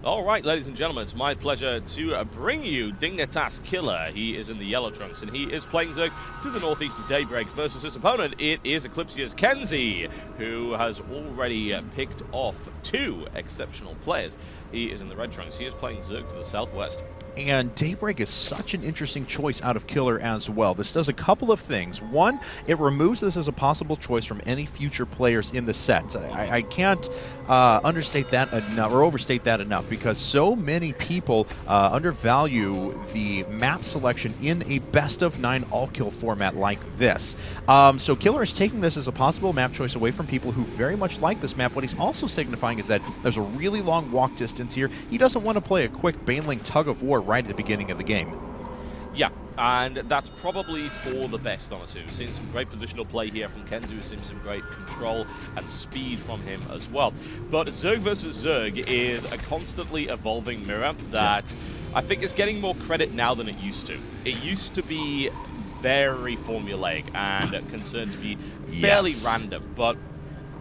All right, ladies and gentlemen, it's my pleasure to bring you Dignitas KilleR. He is in the yellow trunks, and he is playing Zerg to the northeast of Daybreak versus his opponent. It is Eclypsia's KenZy, who has already picked off 2 exceptional players. He is in the red trunks. He is playing Zerg to the southwest. And Daybreak is such an interesting choice out of KilleR as well. This does a couple of things. One, it removes this as a possible choice from any future players in the set. I can't understate that enough, or overstate that enough, because so many people undervalue the map selection in a best-of-9 all-kill format like this. So KilleR is taking this as a possible map choice away from people who very much like this map. What he's also signifying is that there's a really long walk distance here. He doesn't want to play a quick baneling tug-of-war right at the beginning of the game. Yeah, and that's probably for the best, honestly. We've seen some great positional play here from KenZy. We've seen some great control and speed from him as well. But Zerg versus Zerg is a constantly evolving mirror that I think is getting more credit now than it used to. It used to be very formulaic and concerned to be fairly random, but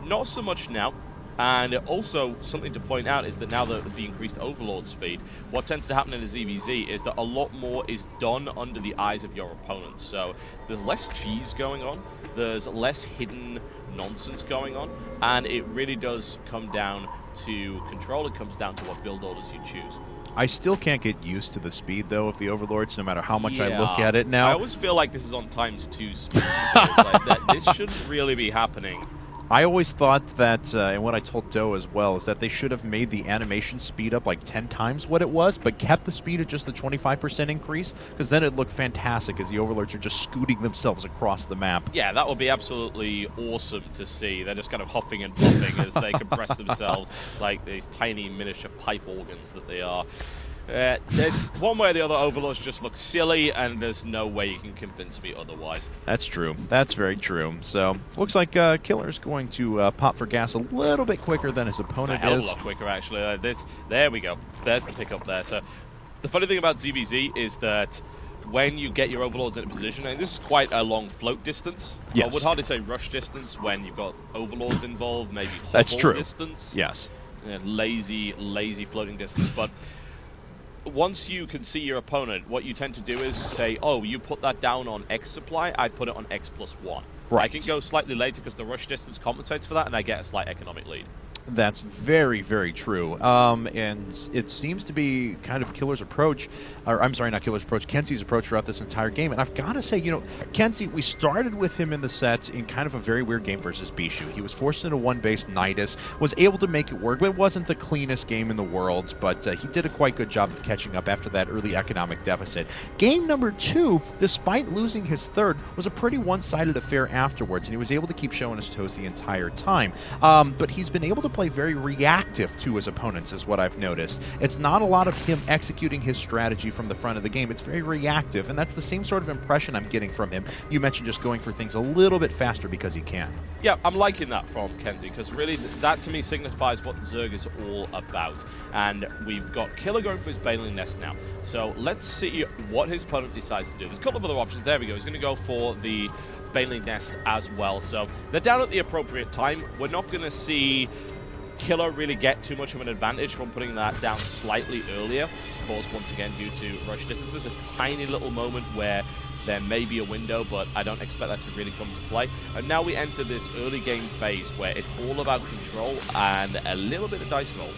not so much now. And also, something to point out is that now that the increased overlord speed, what tends to happen in a ZVZ is that a lot more is done under the eyes of your opponents. So there's less cheese going on, there's less hidden nonsense going on, and it really does come down to control. It comes down to what build orders you choose. I still can't get used to the speed, though, of the overlords, no matter how much I look at it now. I always feel like this is on ×2 speed. Like this shouldn't really be happening. I always thought that, and what I told Doe as well, is that they should have made the animation speed up like 10 times what it was, but kept the speed at just the 25% increase, because then it looked fantastic as the overlords are just scooting themselves across the map. Yeah, that would be absolutely awesome to see. They're just kind of huffing and puffing as they compress themselves like these tiny miniature pipe organs that they are. It's one way or the other, overlords just look silly, and there's no way you can convince me otherwise. That's true. That's very true. So, looks like KilleR's going to pop for gas a little bit quicker than his opponent is. A hell of a lot quicker, actually. There we go. There's the pickup there. So, the funny thing about ZVZ is that when you get your overlords in a position, and this is quite a long float distance. Yes. I would hardly say rush distance when you've got overlords involved, maybe That's true. Distance. Yes. Lazy floating distance, but once you can see your opponent, what you tend to do is say, oh, you put that down on X supply, I put it on X+1. Right. I can go slightly later because the rush distance compensates for that, and I get a slight economic lead. That's very, very true. And it seems to be kind of KilleR's approach, or I'm sorry, not KilleR's approach, KenZy's approach throughout this entire game. And I've got to say, you know, KenZy, we started with him in the set in kind of a very weird game versus Bishu. He was forced into one-base Nidus, was able to make it work. It wasn't the cleanest game in the world, but he did a quite good job of catching up after that early economic deficit. Game number 2, despite losing his third, was a pretty one-sided affair afterwards, and he was able to keep showing his toes the entire time. But he's been able to play very reactive to his opponents, is what I've noticed. It's not a lot of him executing his strategy from the front of the game. It's very reactive, and that's the same sort of impression I'm getting from him. You mentioned just going for things a little bit faster because he can. Yeah, I'm liking that from KenZy, because really that to me signifies what Zerg is all about. And we've got KilleR going for his baneling nest now. So let's see what his opponent decides to do. There's a couple of other options. There we go. He's going to go for the baneling nest as well. So they're down at the appropriate time. We're not going to see KilleR really get too much of an advantage from putting that down slightly earlier. Of course, once again, due to rush distance, there's a tiny little moment where there may be a window, but I don't expect that to really come to play. And now we enter this early game phase where it's all about control and a little bit of dice roll.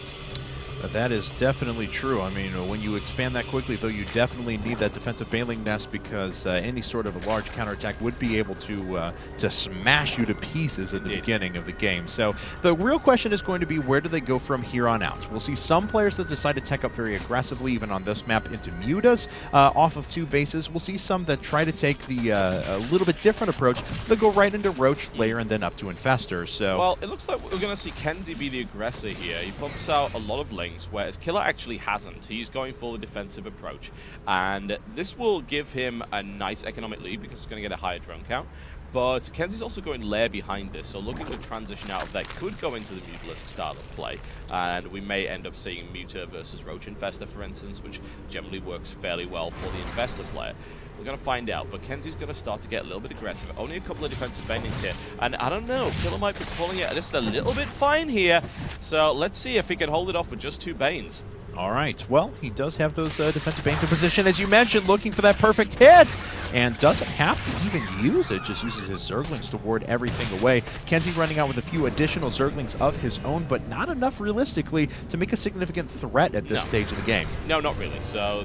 That is definitely true. I mean, when you expand that quickly, though, you definitely need that defensive baneling nest, because any sort of a large counterattack would be able to smash you to pieces at the beginning of the game. So the real question is going to be, where do they go from here on out? We'll see some players that decide to tech up very aggressively, even on this map, into mutas off of 2 bases. We'll see some that try to take the a little bit different approach. They'll go right into Roach, Lair, and then up to Infestor. So, well, it looks like we're going to see KenZy be the aggressor here. He pumps out a lot of lanes, whereas KilleR actually hasn't. He's going for the defensive approach, and this will give him a nice economic lead because he's going to get a higher drone count. But KenZy's also going Lair behind this, so looking to transition out of that could go into the Mutalisk style of play, and we may end up seeing Muta versus Roach Infestor, for instance, which generally works fairly well for the Infestor player. We're going to find out, but KenZy's going to start to get a little bit aggressive. Only a couple of defensive banings here, and I don't know, KilleR might be pulling it just a little bit fine here, so let's see if he can hold it off with just 2 Banes. All right. Well, he does have those defensive bangs in position, as you mentioned, looking for that perfect hit, and doesn't have to even use it, just uses his Zerglings to ward everything away. KenZy running out with a few additional Zerglings of his own, but not enough realistically to make a significant threat at this stage of the game. No, not really. So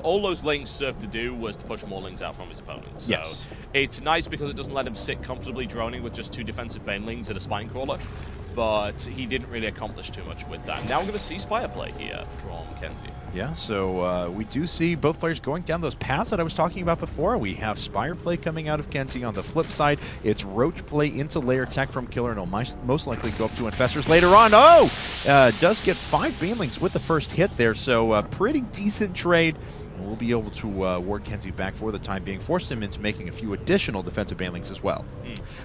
all those lanes served to do was to push more lings out from his opponents. So yes. It's nice because it doesn't let him sit comfortably droning with just 2 defensive banelings and a spine crawler, but he didn't really accomplish too much with that. Now we're going to see Spire play here from KenZy. Yeah, so we do see both players going down those paths that I was talking about before. We have Spire play coming out of KenZy. On the flip side, it's Roach play into layer tech from KilleR, and he'll most likely go up to Infestors later on. Oh! Does get 5 banelings with the first hit there, so pretty decent trade. We'll be able to ward KenZy back for the time being, forced him into making a few additional defensive banelings as well.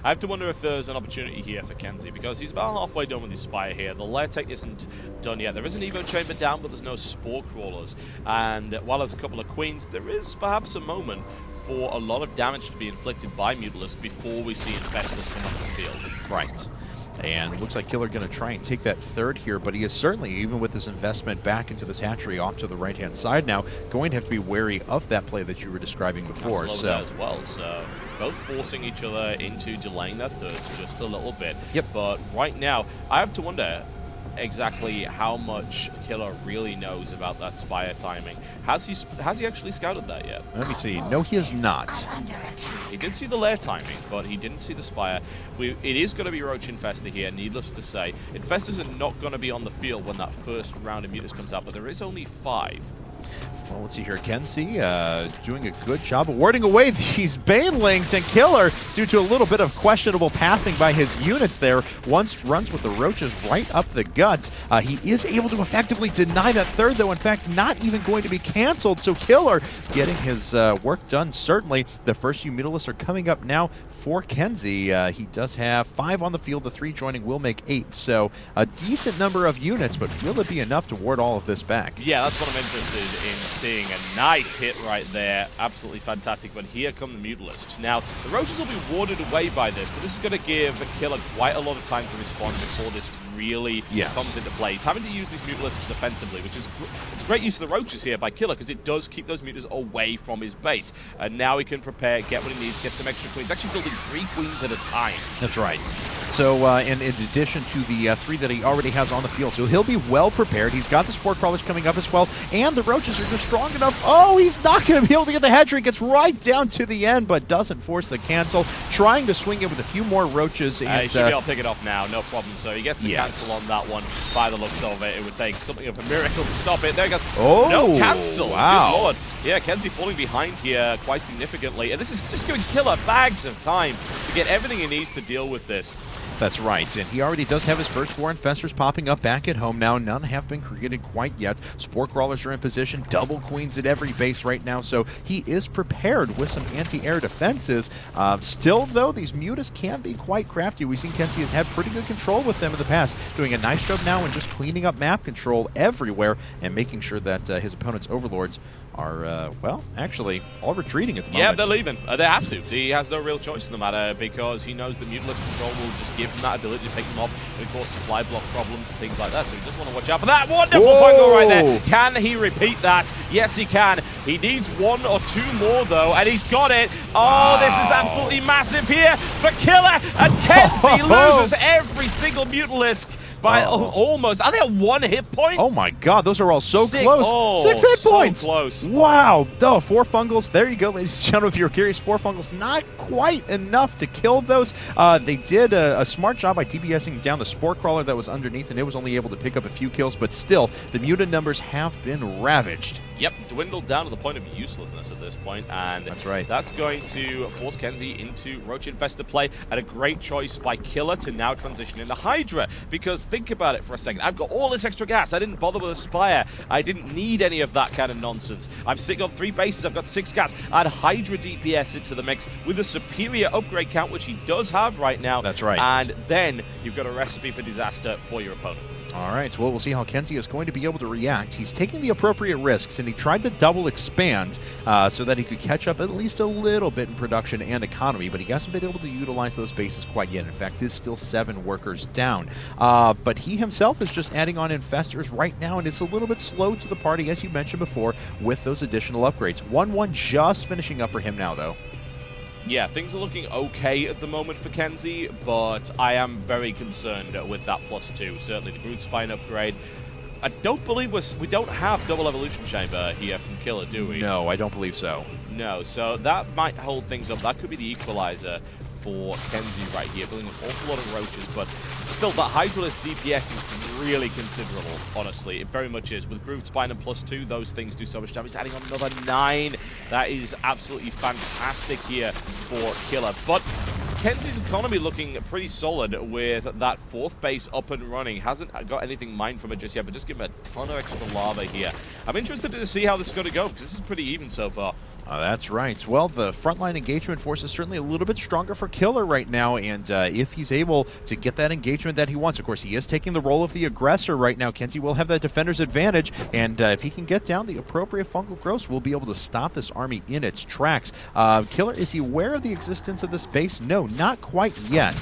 I have to wonder if there's an opportunity here for KenZy, because he's about halfway done with his Spire here. The lair tech isn't done yet. There is an Evo Chamber down, but there's no Spore Crawlers. And while there's a couple of Queens, there is perhaps a moment for a lot of damage to be inflicted by Mutalisk before we see Infestors come onto the field. Right. And it looks like KilleR going to try and take that third here, but he is certainly, even with his investment back into this hatchery off to the right-hand side now, going to have to be wary of that play that you were describing before. So as well, so both forcing each other into delaying their thirds just a little bit. Yep. But right now, I have to wonder exactly how much KilleR really knows about that Spire timing. Has he actually scouted that yet? Let me see. No, he has not. He did see the lair timing, but he didn't see the Spire. It is going to be Roach Infestor here, needless to say. Infestors are not going to be on the field when that first round of Mutas comes out, but there is only 5. Well, let's see here. KenZy doing a good job of warding away these banelings, and KilleR, due to a little bit of questionable pathing by his units there, once runs with the roaches right up the gut. He is able to effectively deny that third, though, in fact, not even going to be canceled. So KilleR getting his work done, certainly. The first few Mutalisks are coming up now for KenZy. He does have 5 on the field. The 3 joining will make 8. So a decent number of units, but will it be enough to ward all of this back? Yeah, that's what I'm interested in seeing. A nice hit right there. Absolutely fantastic. But here come the Mutalisks. Now, the Roaches will be warded away by this, but this is going to give KilleR quite a lot of time to respond before this really comes into play. He's having to use these Mutalisks defensively, which is it's a great use of the Roaches here by KilleR, because it does keep those Mutas away from his base. And now he can prepare, get what he needs, get some extra Queens. Actually building 3 Queens at a time. That's right. So in addition to the 3 that he already has on the field, so he'll be well prepared. He's got the Spore Crawlers coming up as well, and the Roaches are just strong enough. Oh, he's not going to be able to get the hatchery. Gets right down to the end, but doesn't force the cancel. Trying to swing it with a few more Roaches. And, he should be able to pick it off now, no problem. So he gets the cancel on that one. By the looks of it, it would take something of a miracle to stop it. There he goes. Oh, no cancel. Wow. Good Lord. Yeah, KenZy falling behind here quite significantly. And this is just giving KilleR bags of time to get everything he needs to deal with this. That's right, and he already does have his first 4 Infestors popping up back at home now. None have been created quite yet. Spore Crawlers are in position, double Queens at every base right now, so he is prepared with some anti-air defenses. Still, though, these Mutas can be quite crafty. We've seen KenZy has had pretty good control with them in the past, doing a nice job now and just cleaning up map control everywhere and making sure that his opponent's Overlords are, well, actually, all retreating at the moment. Yeah, they're leaving. They have to. He has no real choice in the matter, because he knows the Mutalisk control will just give him that ability to pick them off and, of course, supply block problems and things like that. So he just want to watch out for that. Wonderful fungal right there. Can he repeat that? Yes, he can. He needs 1 or 2 more, though, and he's got it. Oh, this is absolutely massive here for KilleR, and KenZy loses every single Mutalisk by almost. Are they at 1 hit point? Oh my God, those are all so Sick. close. Oh, 6 hit points. So close. Wow. Oh, 4 fungals. There you go, ladies and gentlemen. If you're curious, 4 fungals, not quite enough to kill those. They did a smart job by DPSing down the Spore Crawler that was underneath, and it was only able to pick up a few kills, but still, the mutant numbers have been ravaged. Yep, dwindled down to the point of uselessness at this point, and that's right. That's going to force KenZy into Roach Infestor play, and a great choice by KilleR to now transition into Hydra, because think about it for a second. I've got all this extra gas. I didn't bother with a Spire. I didn't need any of that kind of nonsense. I'm sitting on 3 bases. I've got 6 gas. Add Hydra DPS into the mix with a superior upgrade count, which he does have right now. That's right. And then you've got a recipe for disaster for your opponent. All right, well, we'll see how KenZy is going to be able to react. He's taking the appropriate risks, and he tried to double expand so that he could catch up at least a little bit in production and economy, but he hasn't been able to utilize those bases quite yet. In fact, is still 7 workers down. But he himself is just adding on infestors right now, and it's a little bit slow to the party, as you mentioned before, with those additional upgrades. 1-1 just finishing up for him now, though. Yeah, things are looking okay at the moment for KenZy, but I am very concerned with that +2. Certainly the Brood Spine upgrade. I don't believe we don't have double evolution chamber here from Killer, do we? No, I don't believe so. No, so that might hold things up. That could be the equalizer for KenZy right here, building an awful lot of roaches, but still, that Hydralisk DPS is really considerable, honestly. It very much is. With Grooved Spine and +2, those things do so much damage. Adding on another 9. That is absolutely fantastic here for Killer. But KenZy's economy looking pretty solid with that 4th base up and running. Hasn't got anything mined from it just yet, but just give him a ton of extra lava here. I'm interested to see how this is going to go, because this is pretty even so far. That's right. Well, the frontline engagement force is certainly a little bit stronger for Killer right now, and if he's able to get that engagement that he wants, of course, he is taking the role of the aggressor right now. KenZy will have that defender's advantage, and if he can get down the appropriate fungal growths, we'll be able to stop this army in its tracks. Killer, is he aware of the existence of this base? No, not quite yet.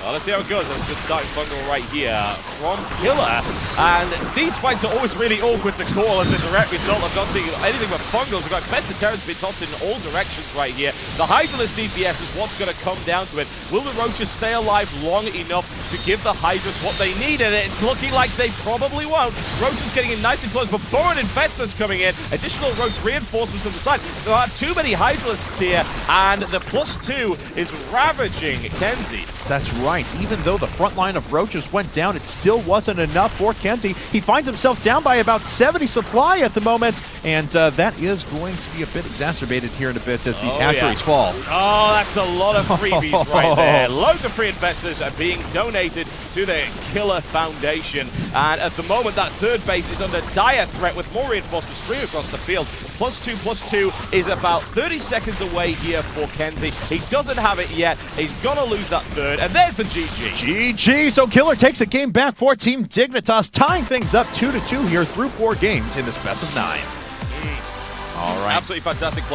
Well, let's see how it goes. That's a good starting fungal right here from Killer. And these fights are always really awkward to call as a direct result of not seeing anything but fungals. We've got Infested Terrors being tossed in all directions right here. The Hydralisk DPS is what's going to come down to it. Will the Roaches stay alive long enough to give the Hydras what they need? And it's looking like they probably won't. Roaches getting in nice and close, but foreign Infestors coming in. Additional Roach reinforcements on the side. There are too many Hydralisks here, and the +2 is ravaging KenZy. That's right. Even though the front line of Roaches went down, it still wasn't enough for KenZy. He finds himself down by about 70 supply at the moment, and that is going to be a bit exacerbated here in a bit as these hatcheries fall. Oh, that's a lot of freebies right there. Loads of free investors are being donated to the Killer Foundation, and at the moment that 3rd base is under dire threat with more reinforcements streaming across the field. +2 is about 30 seconds away here for KenZy. He doesn't have it yet. He's gonna lose that 3rd, and there's the GG. GG. So Killer takes the game back for Team Dignitas, tying things up 2-2 here through 4 games in this best of 9. All right. Absolutely fantastic play.